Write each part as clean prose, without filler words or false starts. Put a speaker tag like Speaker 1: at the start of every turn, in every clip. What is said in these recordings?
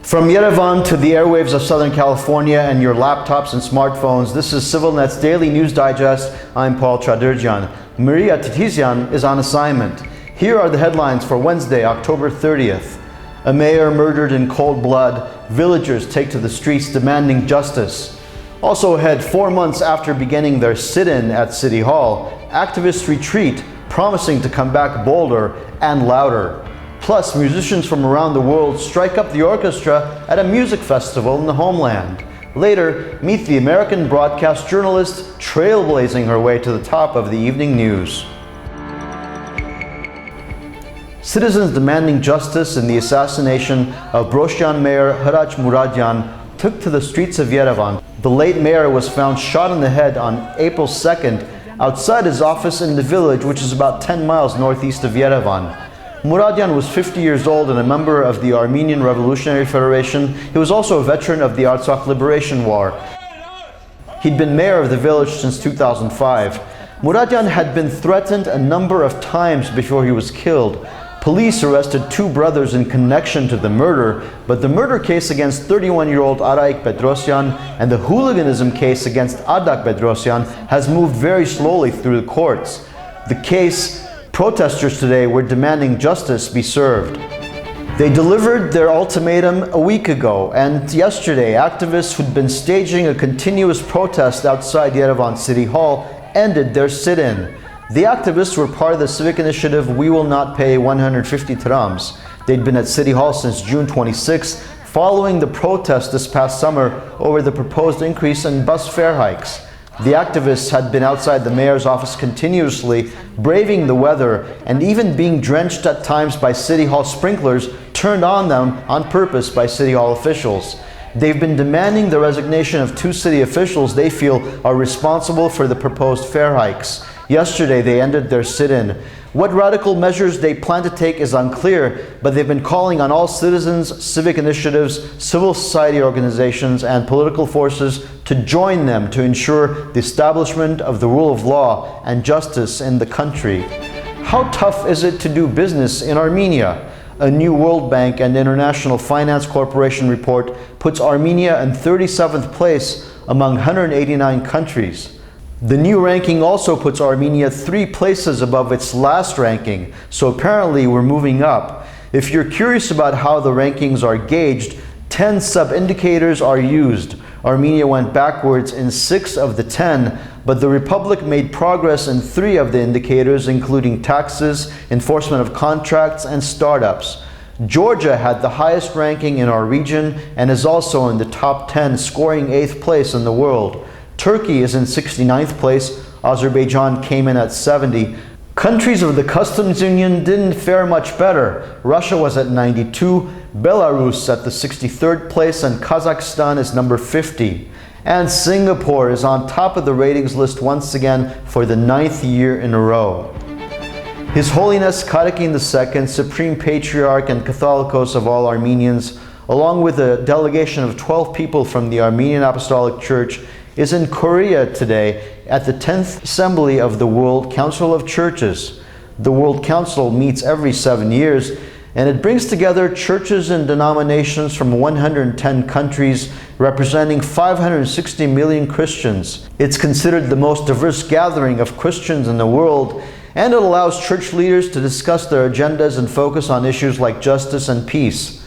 Speaker 1: From Yerevan to the airwaves of Southern California and your laptops and smartphones, this is CivilNet's Daily News Digest. I'm Paul Chadurjan. Maria Titizyan is on assignment. Here are the headlines for Wednesday, October 30th. A mayor murdered in cold blood. Villagers take to the streets demanding justice. Also ahead, 4 months after beginning their sit-in at City Hall, activists retreat, promising to come back bolder and louder. Plus, musicians from around the world strike up the orchestra at a music festival in the homeland. Later, meet the American broadcast journalist trailblazing her way to the top of the evening news. Citizens demanding justice in the assassination of Brosyan Mayor Hraç Muradyan took to the streets of Yerevan. The late mayor was found shot in the head on April 2nd outside his office in the village, which is about 10 miles northeast of Yerevan. Muradyan was 50 years old and a member of the Armenian Revolutionary Federation. He was also a veteran of the Artsakh Liberation War. He'd been mayor of the village since 2005. Muradyan had been threatened a number of times before he was killed. Police arrested 2 brothers in connection to the murder, but the murder case against 31-year-old Araik Bedrosyan and the hooliganism case against Ardak Bedrosyan has moved very slowly through the courts. Protesters today were demanding justice be served. They delivered their ultimatum a week ago, and yesterday activists who'd been staging a continuous protest outside Yerevan City Hall ended their sit-in. The activists were part of the civic initiative We Will Not Pay 150 Trams. They'd been at City Hall since June 26, following the protest this past summer over the proposed increase in bus fare hikes. The activists had been outside the mayor's office continuously, braving the weather and even being drenched at times by City Hall sprinklers turned on them on purpose by City Hall officials. They've been demanding the resignation of 2 city officials they feel are responsible for the proposed fare hikes. Yesterday, they ended their sit-in. What radical measures they plan to take is unclear, but they've been calling on all citizens, civic initiatives, civil society organizations, and political forces to join them to ensure the establishment of the rule of law and justice in the country. How tough is it to do business in Armenia? A new World Bank and International Finance Corporation report puts Armenia in 37th place among 189 countries. The new ranking also puts Armenia 3 places above its last ranking, so apparently we're moving up. If you're curious about how the rankings are gauged, 10 sub-indicators are used. Armenia went backwards in 6 of the 10, but the Republic made progress in 3 of the indicators, including taxes, enforcement of contracts, and startups. Georgia had the highest ranking in our region and is also in the top 10, scoring 8th place in the world. Turkey is in 69th place. Azerbaijan came in at 70. Countries of the customs union didn't fare much better. Russia was at 92, Belarus at the 63rd place, and Kazakhstan is number 50. And Singapore is on top of the ratings list once again for the 9th year in a row. His Holiness Karakin II, Supreme Patriarch and Catholicos of all Armenians, along with a delegation of 12 people from the Armenian Apostolic Church, is in Korea today at the 10th Assembly of the World Council of Churches. The World Council meets every 7 years, and it brings together churches and denominations from 110 countries, representing 560 million Christians. It's considered the most diverse gathering of Christians in the world, and it allows church leaders to discuss their agendas and focus on issues like justice and peace.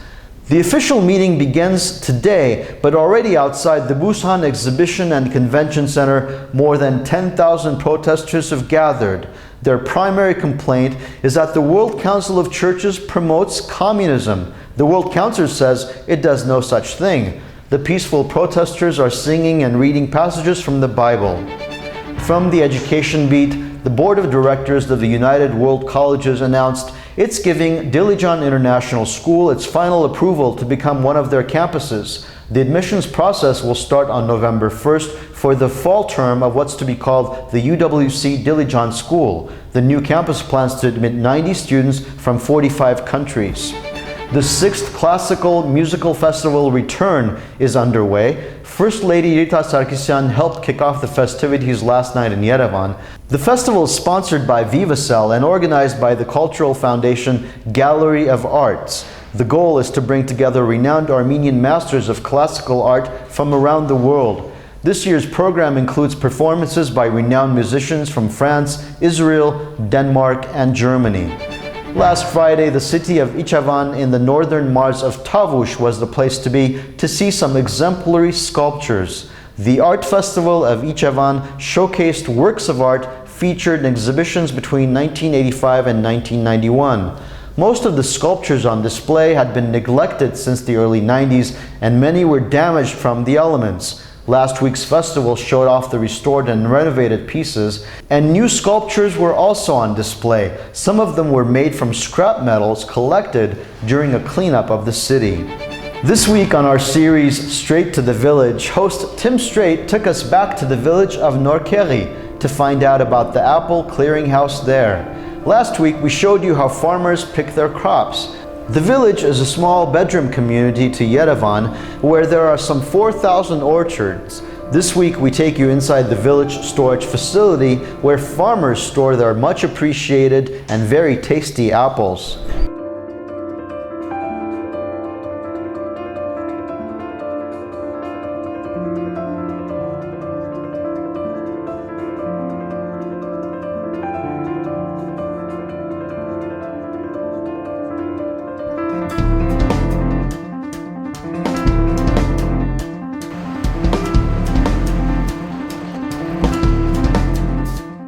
Speaker 1: The official meeting begins today, but already outside the Busan Exhibition and Convention Center, more than 10,000 protesters have gathered. Their primary complaint is that the World Council of Churches promotes communism. The World Council says it does no such thing. The peaceful protesters are singing and reading passages from the Bible. From the education beat, the Board of Directors of the United World Colleges announced it's giving Dilijan International School its final approval to become one of their campuses. The admissions process will start on November 1st for the fall term of what's to be called the UWC Dilijan School. The new campus plans to admit 90 students from 45 countries. The 6th Classical Musical Festival Return is underway. First Lady Rita Sarkisyan helped kick off the festivities last night in Yerevan. The festival is sponsored by Vivacell and organized by the cultural foundation Gallery of Arts. The goal is to bring together renowned Armenian masters of classical art from around the world. This year's program includes performances by renowned musicians from France, Israel, Denmark, and Germany. Last Friday, the city of Ichavan in the northern Mars of Tavush was the place to be to see some exemplary sculptures. The Art Festival of Ichavan showcased works of art featured in exhibitions between 1985 and 1991. Most of the sculptures on display had been neglected since the early 90s, and many were damaged from the elements. Last week's festival showed off the restored and renovated pieces, and new sculptures were also on display. Some of them were made from scrap metals collected during a cleanup of the city. This week on our series, Straight to the Village, host Tim Straight took us back to the village of Norkeri to find out about the apple clearinghouse there. Last week, we showed you how farmers pick their crops. The village is a small bedroom community to Yerevan where there are some 4,000 orchards. This week we take you inside the village storage facility where farmers store their much appreciated and very tasty apples.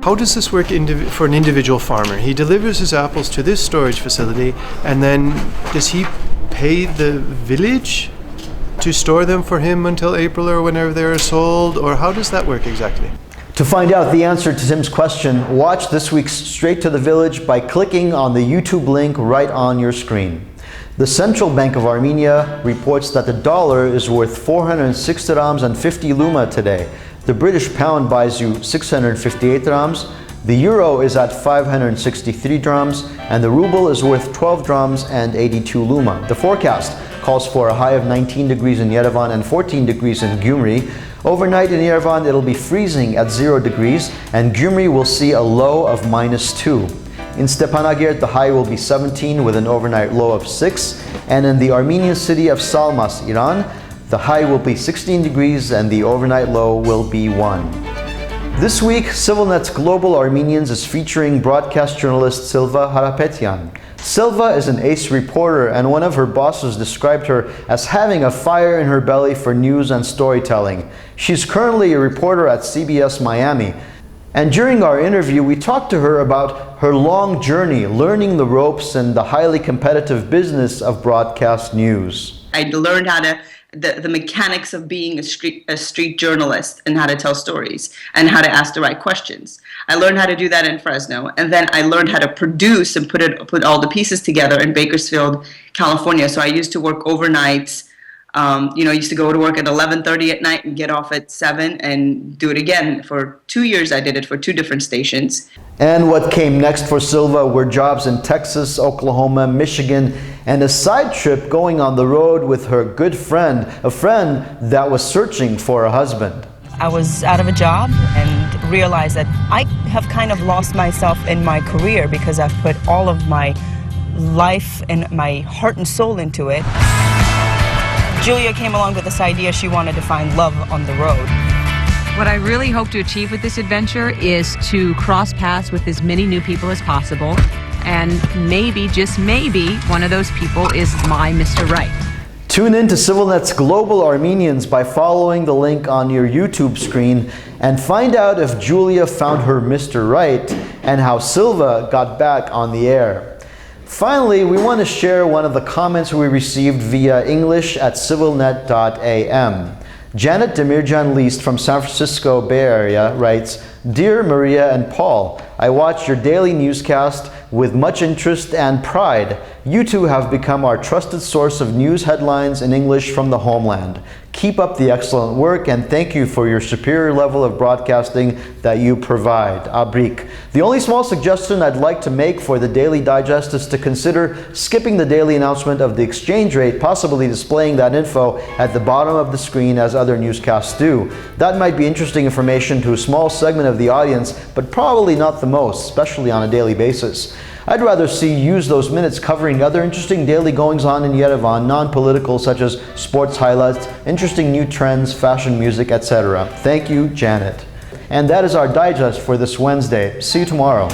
Speaker 2: How does this work for an individual farmer? He delivers his apples to this storage facility, and then does he pay the village to store them for him until April or whenever they are sold, or how does that work exactly?
Speaker 1: To find out the answer to Tim's question, watch this week's Straight to the Village by clicking on the YouTube link right on your screen. The Central Bank of Armenia reports that the dollar is worth 406 dirhams and 50 luma today. The British pound buys you 658 dirhams, the euro is at 563 dirhams, and the ruble is worth 12 dirhams and 82 luma. The forecast calls for a high of 19 degrees in Yerevan and 14 degrees in Gyumri. Overnight in Yerevan, it'll be freezing at 0 degrees, and Gyumri will see a low of -2. In Stepanakert, the high will be 17 with an overnight low of 6, and in the Armenian city of Salmas, Iran, the high will be 16 degrees and the overnight low will be 1. This week, CivilNet's Global Armenians is featuring broadcast journalist Silva Harapetyan. Silva is an ace reporter, and one of her bosses described her as having a fire in her belly for news and storytelling. She's currently a reporter at CBS Miami. And during our interview, we talked to her about her long journey learning the ropes in the highly competitive business of broadcast news.
Speaker 3: I learned how to the mechanics of being a street journalist and how to tell stories and how to ask the right questions. I learned how to do that in Fresno, and then I learned how to produce and put all the pieces together in Bakersfield, California. So I used to work overnights. I used to go to work at 11:30 at night and get off at 7 and do it again. For 2 years, I did it for 2 different stations.
Speaker 1: And what came next for Silva were jobs in Texas, Oklahoma, Michigan, and a side trip going on the road with her good friend, a friend that was searching for a husband.
Speaker 4: I was out of a job and realized that I have kind of lost myself in my career because I've put all of my life and my heart and soul into it. Julia came along with this idea she wanted to find love on the road.
Speaker 5: What I really hope to achieve with this adventure is to cross paths with as many new people as possible, and maybe, just maybe, one of those people is my Mr. Right.
Speaker 1: Tune in to CivilNet's Global Armenians by following the link on your YouTube screen and find out if Julia found her Mr. Right and how Silva got back on the air. Finally, we want to share one of the comments we received via English at civilnet.am. Janet Demirjan Least from San Francisco Bay Area writes, "Dear Maria and Paul, I watch your daily newscast with much interest and pride. You two have become our trusted source of news headlines in English from the homeland. Keep up the excellent work, and thank you for your superior level of broadcasting that you provide. Abrik. The only small suggestion I'd like to make for the Daily Digest is to consider skipping the daily announcement of the exchange rate, possibly displaying that info at the bottom of the screen as other newscasts do. That might be interesting information to a small segment of the audience, but probably not the most, especially on a daily basis. I'd rather see you use those minutes covering other interesting daily goings-on in Yerevan, non-political, such as sports highlights, interesting new trends, fashion, music, etc. Thank you, Janet. And that is our digest for this Wednesday. See you tomorrow.